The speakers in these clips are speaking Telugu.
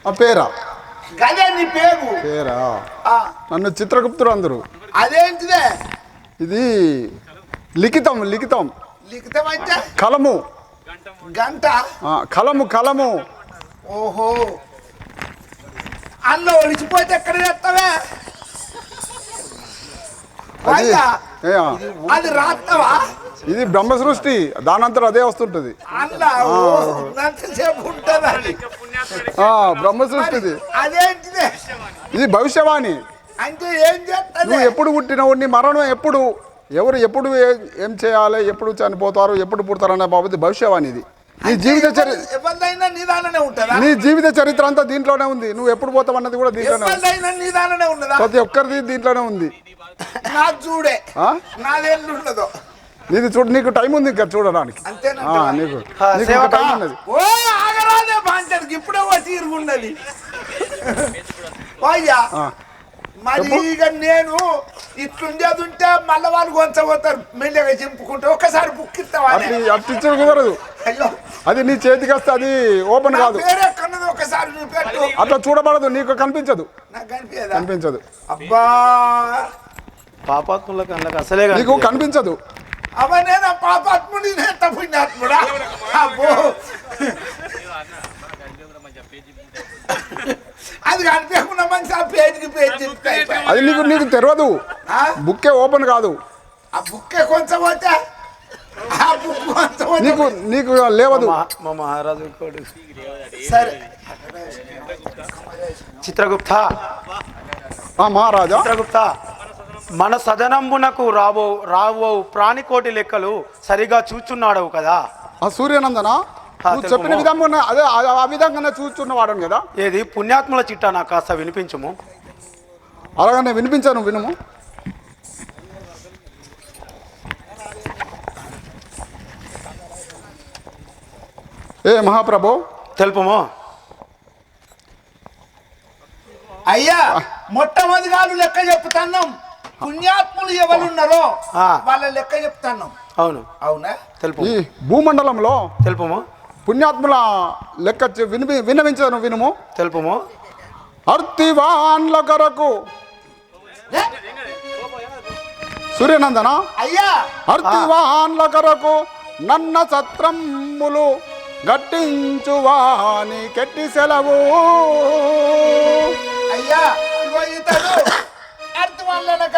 ఆ పేరా? గదే నీ పేరు. పేరా? నన్ను చిత్రగుప్తుడు అందరు. అదేంటిదే? ఇది లిఖితం. లిఖితం లిఖితం అంటే కలము. గంట. కలము కలము. ఓహో, అందులో ఒలిచిపోతే ఎక్కడ చేస్తావే? అది రాస్తావా? ఇది బ్రహ్మ సృష్టి, దానంతరం అదే వస్తుంటది. అంతసేపు ఉంటుంది అది బ్రహ్మ సృష్టిది. అదేంటిది? ఇది భవిష్యవాణి. అంటే ఏం చేస్తా? నువ్వు ఎప్పుడు పుట్టినవు, నీ మరణం ఎప్పుడు, ఎవరు ఎప్పుడు ఏం చేయాలి, ఎప్పుడు చనిపోతారు, ఎప్పుడు పుడతారు అనే బాబు భవిష్యవాణి. ఇది నీ జీవిత చరిత్ర. నీ జీవిత చరిత్ర అంతా దీంట్లోనే ఉంది. నువ్వు ఎప్పుడు పోతావు అన్నది కూడా దీంట్లోనే ఉంది. ప్రతి ఒక్కరిది దీంట్లోనే ఉంది. నాకు చూడే, నాదేళ్ళు ఉండదు. నీది చూడు, నీకు టైం ఉంది ఇంకా చూడడానికి. నీకు టైం ఉన్నది. ఓ ఆగరాదే బాంచడికి ఇప్పుడే తీరుగున్నది. అయ్యా మరి ఇక నేను ఇట్లుండేది ఉంటే మళ్ళీ వాళ్ళు కొంచెపోతారు, మెల్లగా చింపుకుంటే ఒక్కసారి బుక్ ఇస్తావా? అట్టించడం కుదరదు. అయ్యో, అది నీ చేతికి వస్తే అది ఓపెన్ కాదు. ఒకసారి అట్లా చూడబడదు, నీకు కనిపించదు. నాకు కనిపించదు. అబ్బా, పాపాత్ములకు అందులోకి అసలే నీకు కనిపించదు. అబ్బా, నేను పాపాత్ముడి, నేను పుణ్యాత్ముడా? అబ్బో, అది కనిపించకుండా మంచి ఆ పేజీకి పేజీ అది నీకు తెలియదు. బుక్కే ఓపెన్ కాదు. ఆ బుక్కే కొంచెం పోతే ఆ బుక్ కొంచెం నీకు లేవదు. మా మహారాజు సరే చిత్రగుప్త. మహారాజా చిత్రగుప్త, మన సదనంబునకు రాబో ప్రాణికోటి లెక్కలు సరిగా చూచున్నాడు కదా? ఆ సూర్యనందన, నువ్వు చెప్పిన విధంగా అదే ఆ విధంగానే చూస్తున్నవాడను కదా. ఏది పుణ్యాత్ముల చిట్టా నాకు కాస్త వినిపించము. అలాగనే వినిపించాను, వినుము. ఏ మహాప్రభు, తెలుపము. అయ్యా, మొట్టమొదటిగాలు లెక్క చెప్తాను. పుణ్యాత్ములు ఎవరున్నారో వాళ్ళ లెక్క చెప్తాను. అవును, అవునా? తెలుపు. ఈ భూమండలంలో తెలుపము. పుణ్యాత్ముల లెక్క విన్నవించను, వినుము. తెలుపము. అర్తివాన్ల కొరకు సూర్యనందన, అయ్యా, అర్తివాన్ల కొరకు నన్న సత్రములు గట్టించువాని కెట్టి సెలవు. అయ్యా, ఇగో ఇతడు అర్థవాళ్ళనక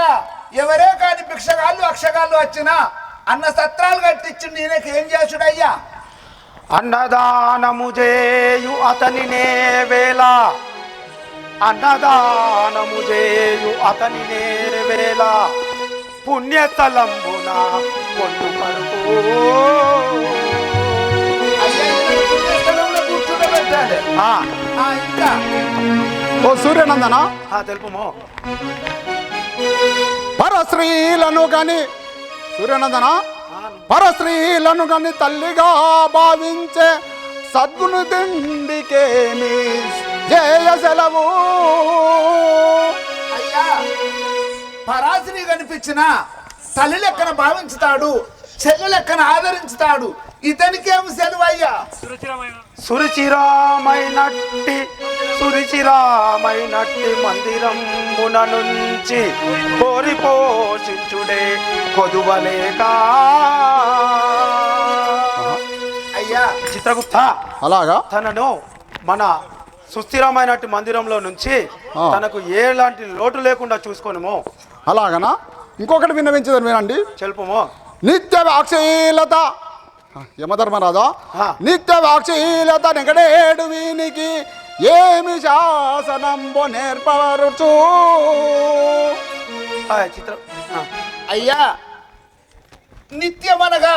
ఎవరే కాని భిక్షగాళ్ళు అక్షగాళ్ళు వచ్చినా అన్న సత్రాలు కట్టించి నేనకి ఏం చేసుడు? అయ్యా, అన్నదానము చేయు అతనినే వేళ, అన్నదానము చేయు అతనినే వేళ, పుణ్యతలంబున కొండు కరుపు. ఓ సూర్యనందన, తెలుపము. పరస్త్రీలను గని, సూర్యనందన, పరస్త్రీలను గని తల్లిగా భావించే సద్గుణ దిండికేమి జయ సెలవు. అయ్యా, పరాశ్రీ కనిపించిన తల్లి లెక్కన భావించుతాడు, చెల్లి లెక్కన ఆదరించుతాడు. ఇతనికేమి సెలవు? అయ్యా, సురుచిరామైనట్టి మందిరమున నుంచి కోరి పోషించుడే కొదువలేక. అయ్యా చిత్రగుప్త, అలాగా తనను మన సుస్థిరమైనట్టి మందిరంలో నుంచి తనకు ఎలాంటి లోటు లేకుండా చూసుకోను. అలాగనా? ఇంకొకటి విన్నవించదని వినండి. చెల్పము. నిత్య వాక్షీలత, యమధర్మరాజా, నిత్య వాక్షీలత నెగడేడు వీనికి ఏమి శాసనంబో నేర్పవరుచు. చిత్ర అయ్యా, నిత్యమనగా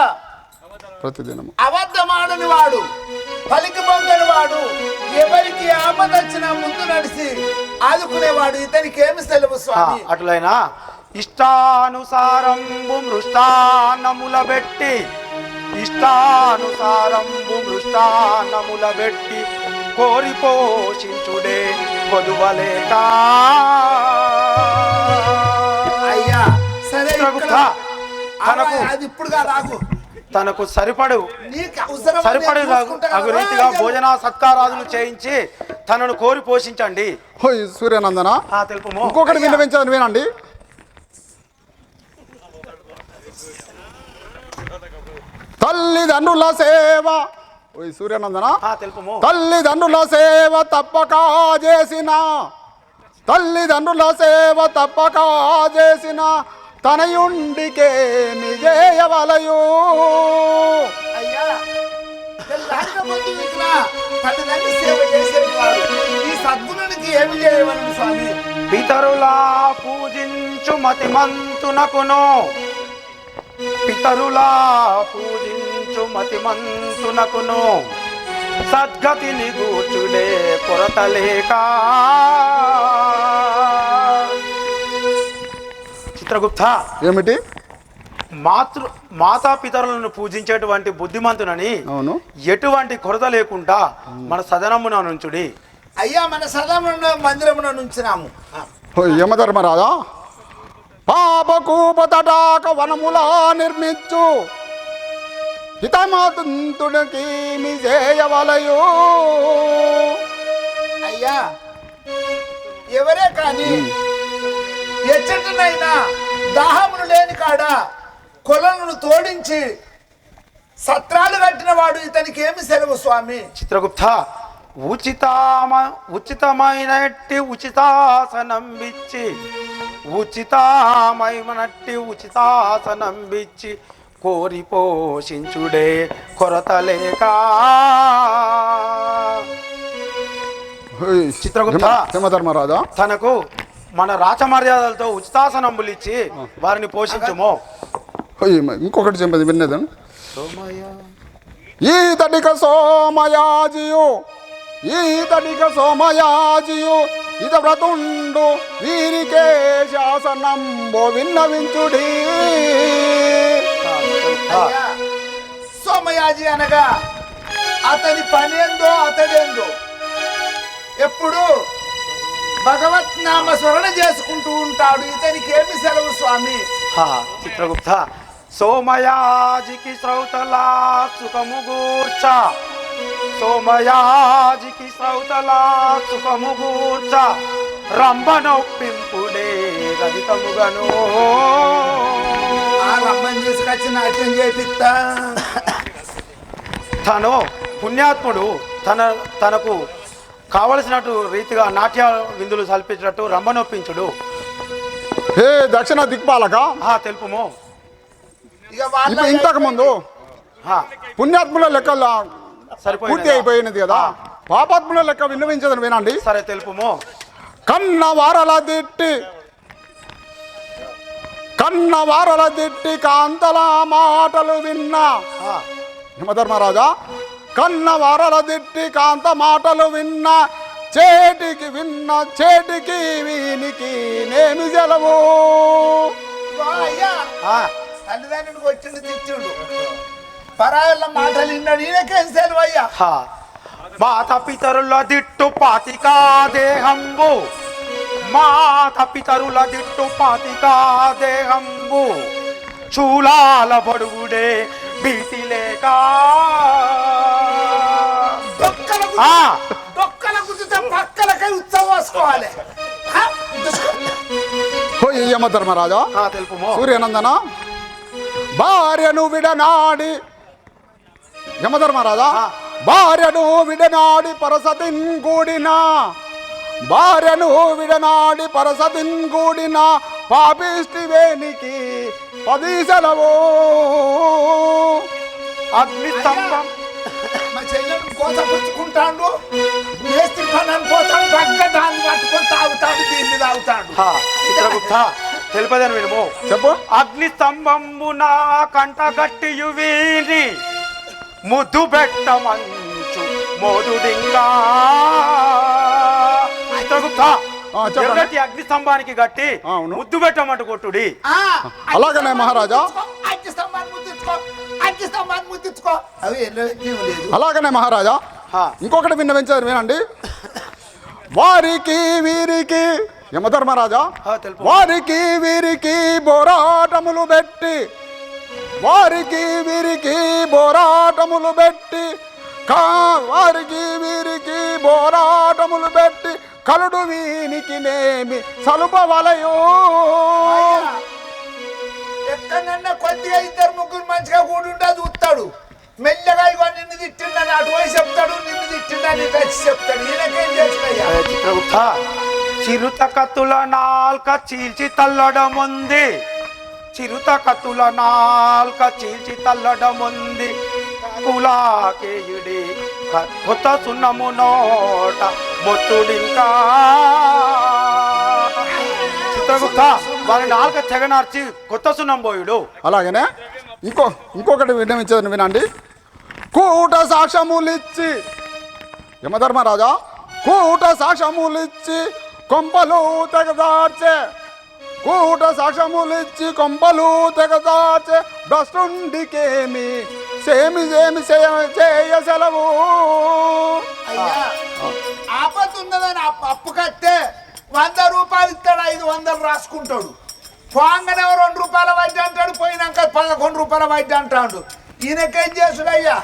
ప్రతిదినము అబద్ధమాడని వాడు, పలికి పొంగని వాడు, ఎవరికి ఆపదొచ్చినా ముందు నడిచి ఆదుకునేవాడు. ఇతనికి ఏమి సెలవు స్వామి? అట్లయినా ఇష్టానుసారంబు మృష్టాన్నముల పెట్టి, ఇష్టానుసారంబు మృష్టాన్నముల పెట్టి కోరి పోషించుడే కొదువలేక. అయ్యా, సరే, తనకు అది ఇప్పుడుగా రాకు. తనకు సరిపడు నీకు అవసరం అగు రీతిగా భోజన సత్కారాదులు చేయించి తనను కోరి పోషించండి. హోయ్ సూర్యనందన తెలుపుము. ఇంకొకటి విన్నవించదని వినండి. తల్లిదండ్రుల సేవ, ఓయ్ సూర్యనందన తెలుపుము. తల్లిదండ్రుల సేవ తప్పక చేసిన, తల్లిదండ్రుల సేవ తప్పక చేసిన తనయుండికేమి చేయవలయు. అయ్యా తెల్లారిన ముందు ఇట్ల తల్లిదండ్రుల సేవ చేసేవాడు ఈ సద్గుణునికి ఏమి చేయవలను స్వామి? పితరులా పూజించు మతిమంతునకును, పితరులా పూజించు మతిమంతునకును సద్గతిని గూర్చుడే కొరత లేక. చిత్రగుప్త, ఏమిటి? మాతాపితరులను పూజించేటువంటి బుద్ధిమంతునని అవును, ఎటువంటి కొరత లేకుండా మన సదనమున నుంచుడి. అయ్యా మన సదనమున మందిరమున నుంచినాము. యమధర్మరాజా, పాపకూపతటాక వనములా నిర్మించు హితమాతుంతుడికి మీ చేయవలయు. అయ్యా ఎవరే కానీ ఎచ్చటనైనా దాహమును లేని కాడ కొలను తోడించి సత్రాలు కట్టిన వాడు ఇతనికి ఏమి సెలవు స్వామి? చిత్రగుప్త, ఉచితమైనట్టి ఉచితాసనంబిచ్చి, ఉచితమైనట్టి ఉచితాసనంబిచ్చి కోరి పోషించుడే కొరత లేక. చిత్రగుప్త, యమధర్మరాజా తనకు మన రాచమర్యాదలతో ఉచితాసనంబులు ఇచ్చి వారిని పోషించుము. ఇంకొకటి చెప్పేది విన్నది. ఈతడిక సోమయాజియు, ఈతడిక సోమయాజియు ఇత వ్రతుండు వీరికే శాసనంబో విన్నవించుడి. సోమయాజి అనగా అతని పని ఏందో అతడేందో ఎప్పుడు భగవత్ నామ స్మరణ చేసుకుంటూ ఉంటాడు. ఇతనికి ఏమి సెలవు స్వామి? చిత్రగుప్త, సోమయాజికి శ్రౌతలా సుఖము గూర్చ, సోమయాజికి శ్రౌతలా సుఖము గూర్చ రంభనొప్పింపుడే రధితముగను. రమ్మని తీసుకొచ్చి నాట్యం చేపిస్తా. తను పుణ్యాత్ముడు, తనకు కావలసినట్టు రీతిగా నాట్య విందులు సల్పించినట్టు రంభనొప్పించుడు. హే దక్షిణ దిక్పాలక, తెలుపుము. ఇంతకు ముందు పుణ్యాత్ముల లెక్క పూర్తి అయిపోయినది కదా, పాపాత్ముల లెక్క విన్నవించదని వినండి. సరే తెలుపుము. కన్న వారల దిట్టి కాంతల మాటలు విన్నా. యమధర్మరాజా, కన్న వారల దిట్టి కాంత మాటలు విన్నా చేటికి వీనికి నేమి సెలవు. తల్లిదండ్రులకు వచ్చిండు తిట్టిండు, పరాయల మాటలు విన్నాడు, ఈయనకేం సెలవు అయ్యా? మాత పితరుల దిట్టు పాతికా దేహంబు, మాత పితరుల దిట్టు పాతికా దేహంబు చూలాల బడుగుడే భీతి లేక. డొక్కల గుర్తుతే పక్కలకై ఉత్సవం వేసుకోవాలి. యమధర్మరాజా, తెలుపుము. సూర్యనందన, భార్యను విడనాడి, యమధర్మరాజా, భార్యను విడనాడి పరసతిన్ కూడిన, భార్యను విడనాడి పరసతిన్ కూడిన పాపిష్టి వేనికి 10 సెలవు. అగ్నిస్తంభం మా చెల్లెను కోత పుచ్చుకుంటాడు, మేస్త్రి పని పోతాడు, పక్క దాన్ని పట్టుకొని తాగుతాడు, దీన్ని తాగుతాడు. చిత్రగుప్త, తెలుపదని వినుము. చెప్పు. అగ్నిస్తంభంబు నా కంట గట్టియు వీరి ముద్దు పెట్టమంచు మోదుడింగా. చిత్రగుప్త, ఎర్రటి అగ్నిస్తంభానికి గట్టి ముద్దు పెట్టమంటూ కొట్టుడి. అలాగనే మహారాజా, అలాగనే మహారాజా, ఇంకొకటి విన్నవించారు వినండి. వారికి వీరికి, యమధర్మరాజా, వారికి వీరికి పోరాటములు పెట్టి, వారికి వీరికి పోరాటములు పెట్టి వారికి వీరికి పోరాటములు పెట్టి కలుడు వీనికి నేమి సలుపవలయో. ఎక్కడన్నా కొద్దిగా ఇద్దరు ముగ్గురు మంచిగా కూడుంటా చూస్తాడు, మెల్లగా ఇగో నిన్ను తిట్టిండని అటు పోయి చెప్తాడు, నిన్ను తిట్టిండని ఇటు వచ్చి చెప్తాడు. ఈయనకేం చేస్తున్నాయ్యా? చిత్రగుప్త చిరుత కత్తుల నాల్క చీల్చి తల్లడముంది, చిరుత కత్తుల నాల్క చీల్చి తల్లడముంది, కులాకేయుడి కొత్త సున్నము నోట మొత్తుడింకా. చిత్రగుప్త వారి నాలుక తెగనార్చి కొత్త సున్నం పోయుడు. అలాగనే ఇంకొకటి విన్నవించదని వినండి. కూట సాక్ష్యములిచ్చి యమధర్మరాజా, కూట సాక్ష్యములిచ్చి కొంపలు తెగదార్చే, కూట సాక్ష్యములిచ్చి కొంపలు తెగదార్చే భ్రష్టుండికేమి సేమి చేయ సెలవు. అయ్యా ఆపత్తున్నదని అప్పు కట్టే 100 రూపాయలు ఇస్తాడు, 500 రాసుకుంటాడు. పోంగనే 2 రూపాయల వడ్డీ అంటాడు, పోయినాక 11 రూపాయల వడ్డీ అంటాడు. ఈయనకేం చేసుడయ్యా?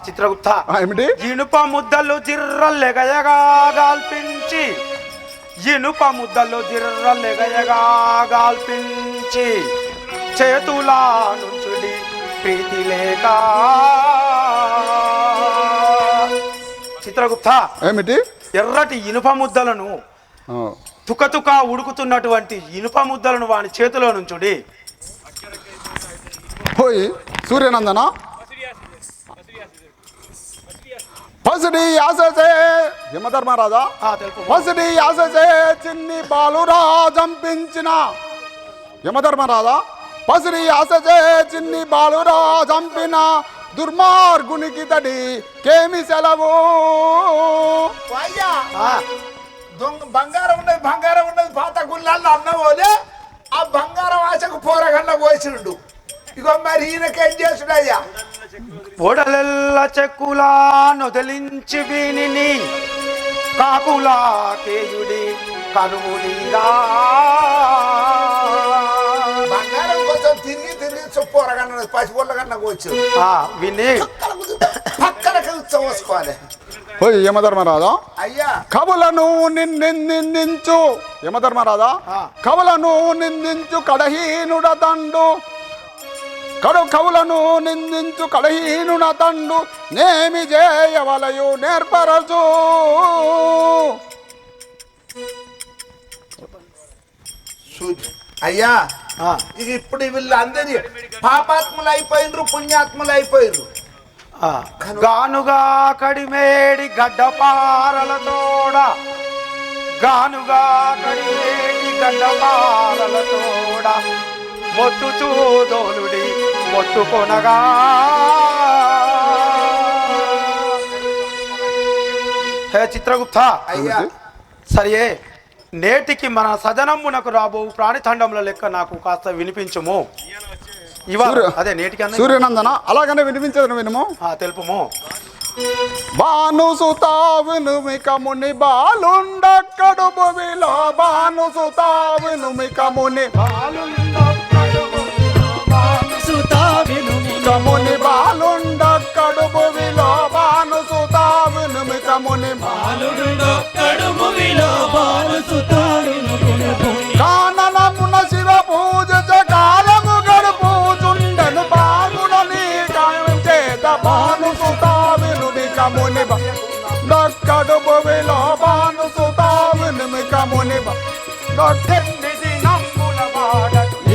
చిత్రగుప్త ఏమిటి? ఇనుప ముద్దలు జిర్రలెగయగా గాల్పించి, ఇనుప ముద్దలు జిర్రలెగయగా గాల్పించి చేతులా నుంచుడి ప్రీతి లేక. చిత్రగుప్త ఏమిటి? ఎర్రటి ఇనుప ముద్దలను తుకతుక ఉడుకుతున్నటువంటి ఇనుప ముద్దలను వాని చేతిలో నుంచుడి. పోయి సూర్యనందన పసిడి యాసే యమధర్మరాజా, పసిడి యాసే చిన్ని బాలురా చంపించిన యమధర్మరాజా, పసిడి యాసే చిన్ని బాలురా చంపిన దుర్మార్గునికి తడి కేమి సెలవు. బంగారం ఉన్నది పాత గుళ్ళల్లో అన్నవోలే ఆ బంగారం ఆశకు పోరగండ పోసిండు. ఇగో మరి ఈయనకేం చేసుడయ్యా? పొడలెల్ల చెక్కులా నొదలించి వీనిని కాకులా కేయుడి కనుమునిరా. బంగారం కోసం తిరిగి పోరగండ పసిపోళ్ళగండ పోవచ్చు. విని పక్కనకి ఉత్సవోసుకోవాలి. పోయి యమధర్మరాజా, అయ్యా కవులను నిందించు యమధర్మరాజా, కవులను నిందించు కడహీనుడ తండు, కవులను నిందించు కడహీనుడ తండు నేమి చేయవలయు నేర్పరచు. అయ్యా ఇది ఇప్పుడు వీళ్ళు అందరి పాపాత్ములు అయిపోయినరు, పుణ్యాత్ములు అయిపోయినరు. గానుగా కడిమేడి గడ్డపారలతోడ, గానుగా కడిమేడి గడ్డపారలతోడ మొత్తు చూదోలుడి మొత్తుకొనగా. హే చిత్రగుప్త, అయ్యా సరే నేటికి మన సదనమునకు రాబో ప్రాణితండంలో లెక్క నాకు కాస్త వినిపించుము. ఇవాళ అదే నేటికి సూర్యనందన అలాగనే వినిపించదు వినుము. తెలుపుము. బాను సుతావినుమిక ముని బాలుండక్కడు భువిలో, బాను సుతావినుమిక ముని ముని బాలుండక్కడు భువిలో, బాను సుతావినుమిక ముని కాననమున శివ పూజ కాలము గడుపుచుండెను బాలుడని చేత బాను సుతావినుమిక ముని దక్కడు భువిలో, బాను సుతావినుమిక ముని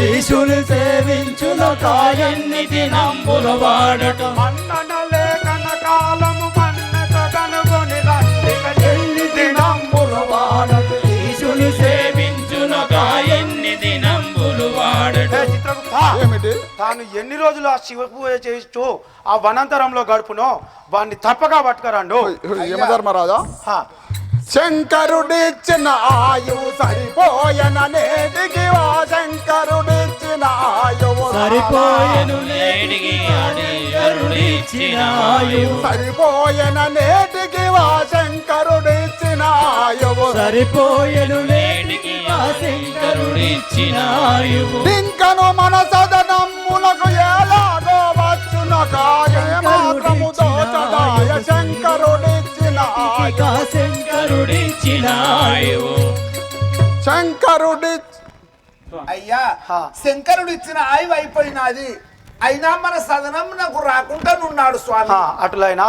ఈశుని సేవించున కాయన్నిటి నంబుల వాడట మన్నన లేఖన కాలము మన్నత కనుగొని రండి నంబుల వాడట ఈశుని సేవించున కాయన్నిటి నంబులు వాడట. ఏమిటి? తాను ఎన్ని రోజులు ఆ శివ పూజ చేస్తూ ఆ వనంతరంలో గడుపునో వాడిని తప్పగా పట్టుకరండు. యమధర్మరాజా, శంకరుడిచ్చిన ఆయువు సరిపోయన నేటికి, వా శంకరుడిచ్చిన ఆయువు సరిపోయెను నేటికి, అడిగరుడిచ్చిన ఆయువు సరిపోయన నేటికి, వా శంకరుడిచ్చిన ఆయువు సరిపోయెను నేటికి, వా శంకరుడిచ్చిన ఆయువు. ఇంకను మన సదనములకు ఎలాగో శంకరుడిచ్చిన ఆయువు శంకరుడి అయ్యా హా. శంకరుడు ఇచ్చిన ఆయువు అయిపోయినది. అయినా మన సదనం నాకు రాకుండా ఉన్నాడు స్వామి. అటులైనా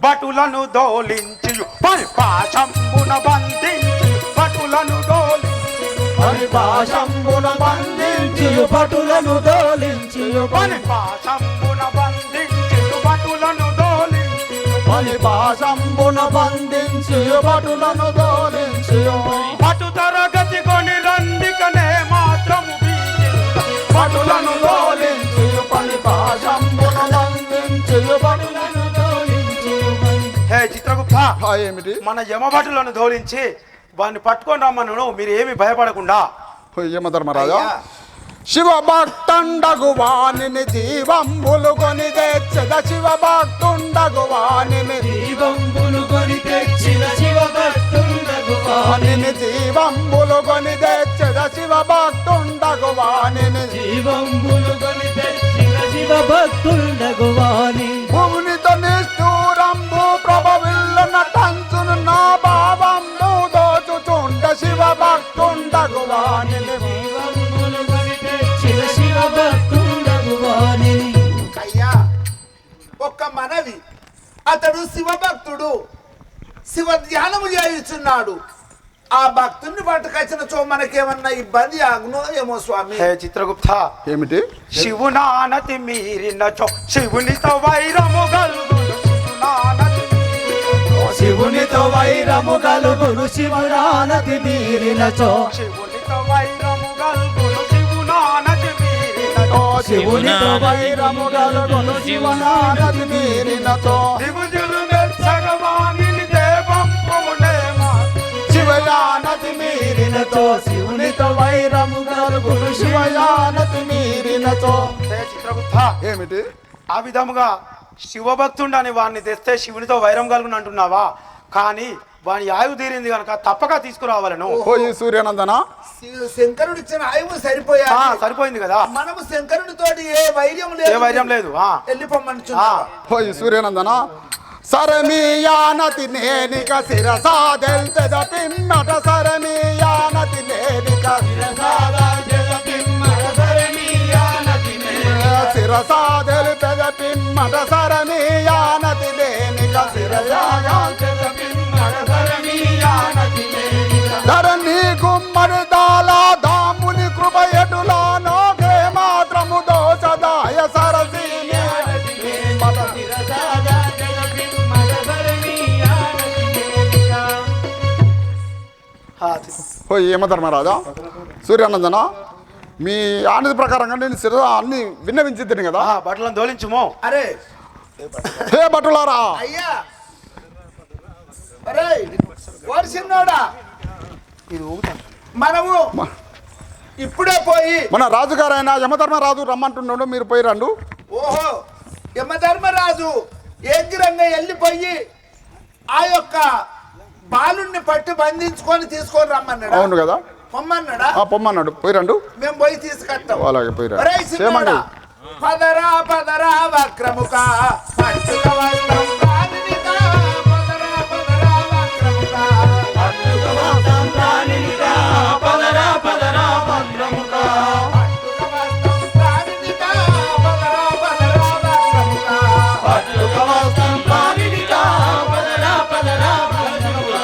భటులను దోలించి పరిపాశంబున బంధించి భటులను దోలించి పరిపాశంబున బంధించి భటులను దోలించి పరిపాశంబున బంధించి భటులను దోలించి పరిపాశంబున బంధించి భటులను దోలించి భటు తరగతి కొని రండికనే మాత్రము భటులను దోలించి పరిపాశంబున బంధించి భటులను దోలించి. హే చిత్రగుప్త, ఏమిటి? మన యమభటులను దోలించి వాడిని పట్టుకొని రమ్మను. మీరు ఏమి భయపడకుండా. యమధర్మరాజా, అయ్యా, శివ భక్తుండగు వాణిని జీవంబులు కొని తెచ్చద శివ భక్తుండగు వాణిని జీవంబులు కొని తెచ్చిన శివభక్తుండగు వాణిని జీవంబులు కొని తెచ్చద శివ భక్తుండగు వాణిని జీవంబులు కొని తెచ్చిన శివభక్తుండగు వాణి భూమితో నిష్ఠూరంబు ప్రభవిల్లున టంచును నా భావంబు దోచుచుండ శివ భక్తుండగు వాణిని జీవంబులు కొని తెచ్చిన శివభక్తుండగు వాణి అయ్యా ఒక్క మనవి, అతడు శివభక్తుడు, శివ ధ్యానము చేయుచున్నాడు. ఆ భక్తుడిని పట్టుకొచ్చిన చో మనకేమన్నా ఇబ్బంది ఆగునో ఏమో స్వామి. హే చిత్రగుప్త, ఏమిటి? శివునానతి మీరినచో శివునితో వైరము గల్గును శివునితో వైరము కలుగును శివునానతి మీరినచో శివునితో వైరము గల్గును శివునానతి మీరినచో శివునితో వైరము కలుగును శివనానది మీరినతో శివుజులు మెచ్చగవాణిని దేవంపునేమా శివయానది మీరినతో మీరినతో శివునితో వైరము కలుగును శివయానది మీరినతో. హే చిత్రగుప్త, ఏమిటి? ఆ విధముగా శివభక్తుండని వాడిని తెస్తే శివునితో వైరం కలుగును అంటున్నావా? కానీ వాని ఆయువు తీరింది కనుక తప్పక తీసుకురావాలను. పోయి సూర్యనందన, శంకరుడు ఇచ్చిన ఆయువు సరిపోయా. సరిపోయింది కదా. మనము శంకరుడితోటి ఏ వైర్యం ఏ వైరం లేదు. వెళ్ళిపోమనుచున్నా. పోయి సూర్యనందన, సరమీయానతి నేనిక శిరసా దెల్చెద పిమ్మట సరమీయానతి నేనిక శిరసా దెల్చెద పిమ్మట సరమీయానతి నేనిక ధరణి గుమ్మడి దాలా దాముని కృప ఎటులానో గే మాత్రము దోషదాయ సరసీ పోయి యమధర్మరాజా, సూర్యానందన, మీ ఆనతి ప్రకారంగా నేను శిర అన్ని విన్నవించి కదా. బట్టలను దోలించుమో. అరే హే భటులారా, అయ్యా, అరే వర్షిన్నోడా, ఇది ఊగుతాను. మనము ఇప్పుడే పోయి, మన రాజుగారైన యమధర్మరాజు రమ్మంటున్నాడు, మీరు పోయి రండు. ఓహో యమధర్మరాజు ఏగ్రంగా వెళ్ళిపోయి ఆ యొక్క బాలుణ్ణి పట్టి బంధించుకొని తీసుకొని రమ్మన్నాడు. అవును కదా, పొమ్మన్నాడా? పొమ్మన్నాడు, పోయి రండు. మేము పోయి తీసుకొస్తాం. అలాగే పోయి రండి. ఒరేయ్ సిన్నోడా, పదరా పదరా వక్రముఖ పట్టుక వస్త్రం ప్రాణినిక, పదరా పదరా వక్రముఖ పట్టుక వస్త్రం ప్రాణినిక, పదరా పదరా భద్రముగా పట్టుక వస్త్రం ప్రాణినిక, పదరా పదరా వక్రముఖ పట్టుక వస్త్రం ప్రాణినిక పదరా పదరా భద్రముగా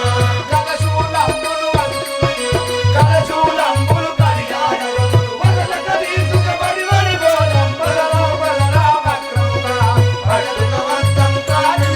కలశూలంబులు కళ్యాణములు వదలక తీసుకబడి వడి గోలం, పదరా పదరా వక్రముఖ పట్టుక వస్త్రం ప్రాణినిక.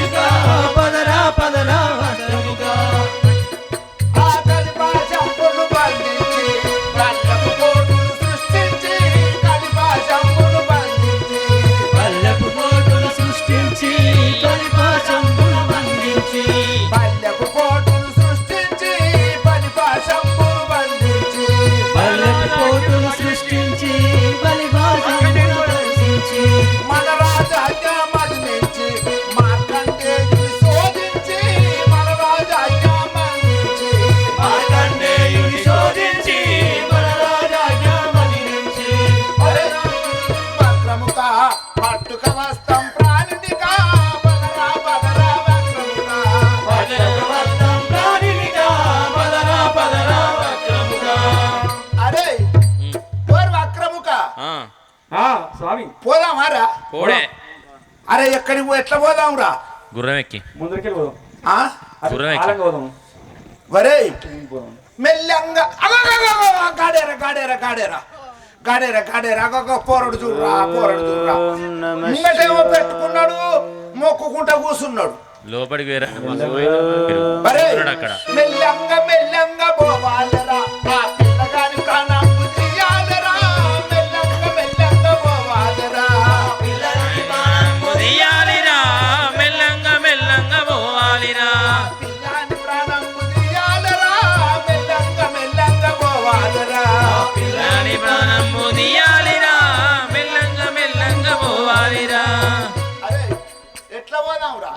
స్వామి పోదామారా? పోడే అరే ఎక్కడికి ఎట్లా పోదాంరా? గుర్రం ఎక్కి ముందరికి పోదాం ఆ? గుర్రం ఎక్కి ఆలంగా పోదాం వరే మెల్లంగా గాడేరా గాడేరా గాడేరా గాడేరా గాడేరా పోరడు చూడరా పోరడు చూడరా. ముంగటేమో పెట్టుకున్నాడు మొక్కుకుంటా కూర్చున్నాడు. లోపలికి వేరే వరే అక్కడ మెల్లంగా మెల్లంగా పోవాలరా ఆ పిల్లగాని ప్రాణం తీయాలరా. మెల్లంగా మెల్లంగా పోవాలరా తీయాలిరా మెల్లంగా మెల్లంగా పోవాలిరా పిల్లాని ప్రాణం తీయాలరా. మెల్లంగా మెల్లంగా పోవాలరా పిల్లని ప్రాణము తీయాలిరా మెల్లంగా మెల్లంగా పోవాలిరా. అరే ఎట్లా పోదాంరా?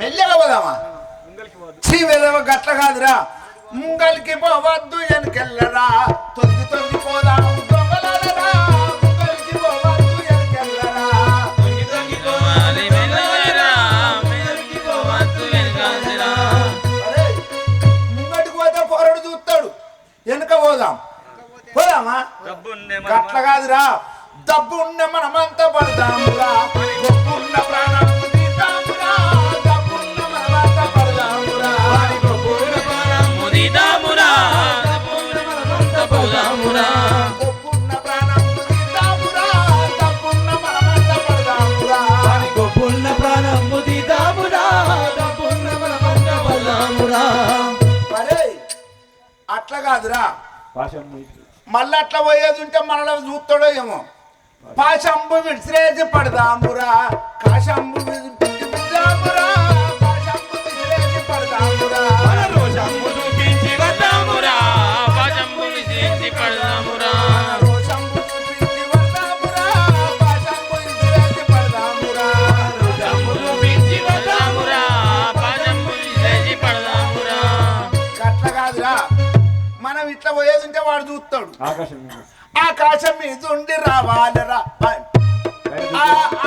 మెల్లగా పోదామా? శ్రీవేదవ గట్ల కాదురా. ముంగలికి పోవద్దు వెనకెళ్ళరా. తొంగి తొంగి పోదాం దొంగలరా. ముంగలికి పోవద్దు వెనకెళ్ళరా. పోవాలి మెల్లగా మెల్లకి పోవద్దు వెనకాలిరా. అరే ముంగటికి పోతే పోరడు చూస్తాడు. వెనక పోదాం. పోదామా? గట్ల కాదురా. డబ్బు ఉన్న మనమంతా పడదామురా. గొప్పున్న ప్రాణం తీద్దామురా. డబ్బున్న మనమంతా పడదామురా. ముదిదామురా పోదామురా గొప్పున్న ప్రాణం తీద్దామురా. డబ్బున్న మనమంతా పడదామురా. గొప్పన్న ప్రాణము దిదామురా డబ్బున్న మనమంత బలమురా అరే అట్లా కాదురా. మళ్ళీ అట్లా పోయేది ఉంటే మనలో చూస్తాడో ఏమో. పాశంబు విసిరేసి పడదామురా. కాశంబు విసిరామురా. పాశంబు విసిరేసి పడదామురా. రోషంబు చూపించి వద్దామురా పాశంబు విసిరించి పడదామురా. రోషంబు చూపించి వద్దామురా. పాశంబు విసిరేసి పడదామురా. రోషంబు చూపించి వద్దామురా పాశంబు విసిరించి పడదామురా. గట్ల కాదురా. మనం ఇట్లా పోయేది ఉంటే వాడు చూస్తాడు. ఆకాశం మీద ఉండి రావాలరా.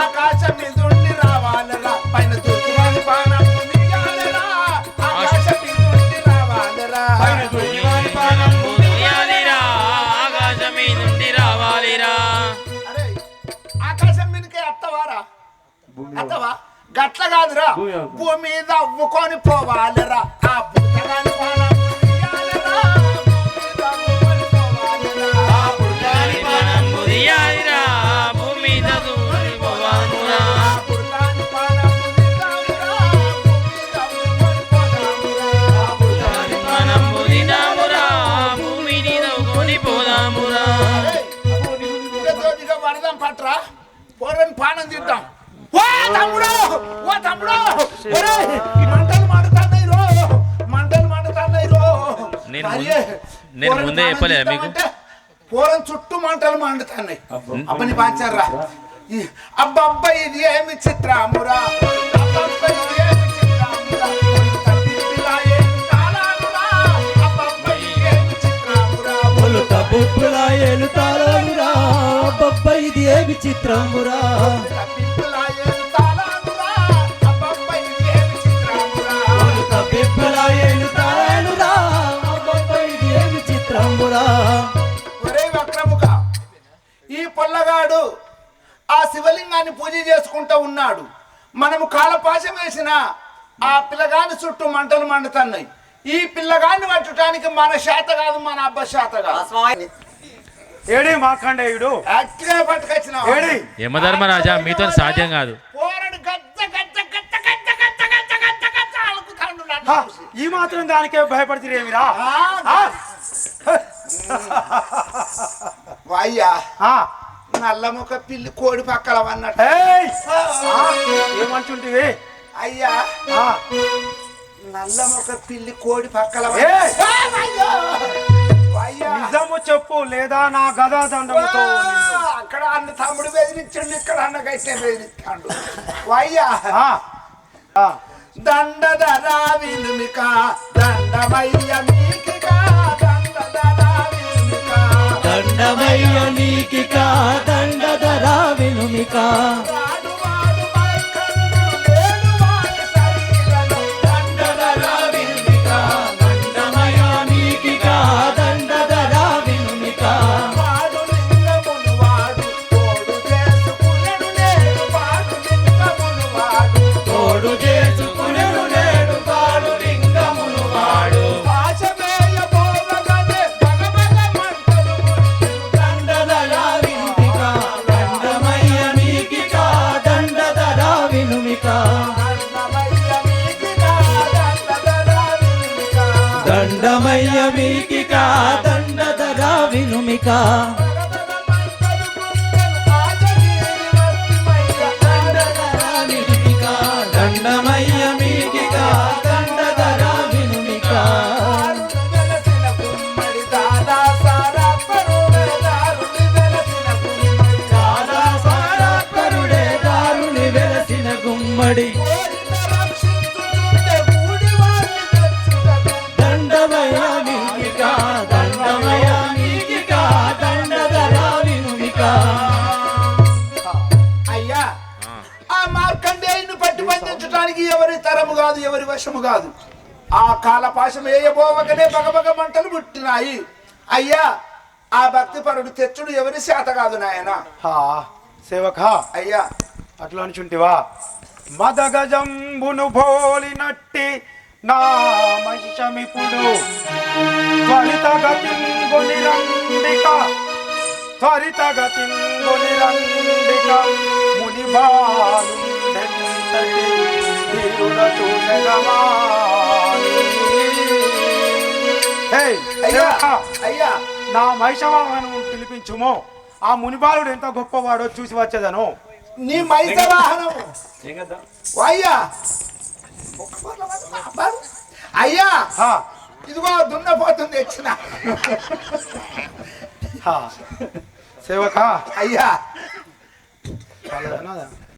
ఆకాశం మీద ఉండి రావాలరా. పైన దూకివాని పానం తీయాలరా. ఆకాశం మీద ఉండి రావాలరా. తీయాలిరా ఆకాశం మీదుండి రావాలిరా. అరే ఆకాశం మీదకే అత్తవారా? అత్తవా? గట్ల కాదురా. భూమి మీద అవ్వుకొని పోవాలరా. ఆ పుట్టగాని పానం తీయాలరా. తీయాలిరా భూమి మీద దూరి పోవామురా. పుట్టగాని పానం తీయాలరా. మనం ముదిదామురా భూమిని నవ్వుకొని పోదామురా. వరదం పట్రా. పోరని పానం తింటాం. ఓ తమ్ముడు ఓ తమ్ముడు ఒరేయ్, మంటలు మండుతున్నాయి రో. మంటలు మండుతున్నాయి రో. నేను ముందే చెప్పలేదా మీకు? పూరం చుట్టూ మంటలు మండుతున్నాయి. అబ్బని పాచారా. అబ్బబ్బా ఇది ఏమి చిత్రామురా. అబ్బబ్బా ఇది ఏమి చిత్రామురా. తప్పిలా ఏమి తాళాలురా. అబ్బబ్బా ఇది ఏమి చిత్రామురా. బొప్పులా ఏలుతారాలురా బొబ్బ ఇది ఏమి చిత్రమురా తప్పిలా ఏమి తాళాలురా. అబ్బబ్బా ఇది ఏమి చిత్రామురా. బొప్పులా ఏలుతారాలురా బొబ్బ ఇది ఏమి చిత్రమురా ఒరే వక్రముఖ, ఈ పొల్లగాడు ఆ శివలింగాన్ని పూజ చేసుకుంటూ ఉన్నాడు. మనము కాలపాశం వేసిన ఆ పిల్లగాని చుట్టూ మంటలు మండుతున్నాయి. ఈ పిల్లగాన్ని పట్టడానికి మన శాత కాదు, మన అబ్బ శాత కాదు. ఏడి మార్కండేయుడు యాక్టిగా పట్టుకొచ్చిన ఏడి యమధర్మరాజా మీతో సాధ్యం కాదు. పోరడు గజ్జ గజ్జ గజ్జ గజ్జ గజ్జ గజ్జ గజ్జ గజ్జ అలుకుతాండు నన్ను హా, చూసి. ఈ మాత్రం దానికే భయపడితేరేమిరా? వాయ్యా నల్లముఖ పిల్లి కోడి పక్కల అన్నట్టు. ఏమంటుంటివి? అయ్యా ఆ, నల్లముఖ పిల్లి కోడి పక్కల ఏయ్! అయ్యా నిజము చెప్పు లేదా నా గదా దండముతో నిన్ను. అక్కడ అన్న తమ్ముడు బెదిరించండి, ఇక్కడ అన్నకైతే బెదిరిస్తాడు. వయ్యా ఆ, దండధరా వినుమిక దండమయ్య మీకిక దండధరా వినుమిక దండమయ్య నీకిక దండధరా వినుమిక వాడు వాడు మైకండు లేడు వాడి శరీరము దండధరా వినుమిక దండమయ్య నీకిక దండధరా వినుమిక వాడు లింగ దండమయ్య మీకిక దండధర వినుమిక దండమయ్య మీకిక దండధర వినుమిక కరుడే దారుని వెలసిన గుమ్మడి దండమయ్య మీకిక దండమయ్య మీకిక దండధర వినుమిక అయ్యా ఆ మార్కండేయుని పట్టి బంధించడానికి ఎవరి తరము కాదు, ఎవరి వశము కాదు. ఆ కాలపాశం వేయబోవకనే బగబగ మంటలు పుట్టినాయి. అయ్యా ఆ భక్తిపరుడు తెచ్చుడు ఎవరి శాత కాదు నాయన. సేవక అయ్యా అట్లా అనుచుంటివా? మదగజంబును భోలినట్టి నా మహిషమిపుడు త్వరితగతింగొనిరండిక త్వరితగతింగొనిరండిక మునిబాలుండెంతటి ధీరుడ చూసెదమా. అయ్యా అయ్యా నా మహిషవాహను పిలిపించుమో, ఆ మునిబాలుడు ఎంత గొప్పవాడో చూసి వచ్చేదను. నీ మైస వాహనము అయ్యా. అయ్యా ఇదిగో దున్నపోతుంది తెచ్చిన. సేవక అయ్యా చాలా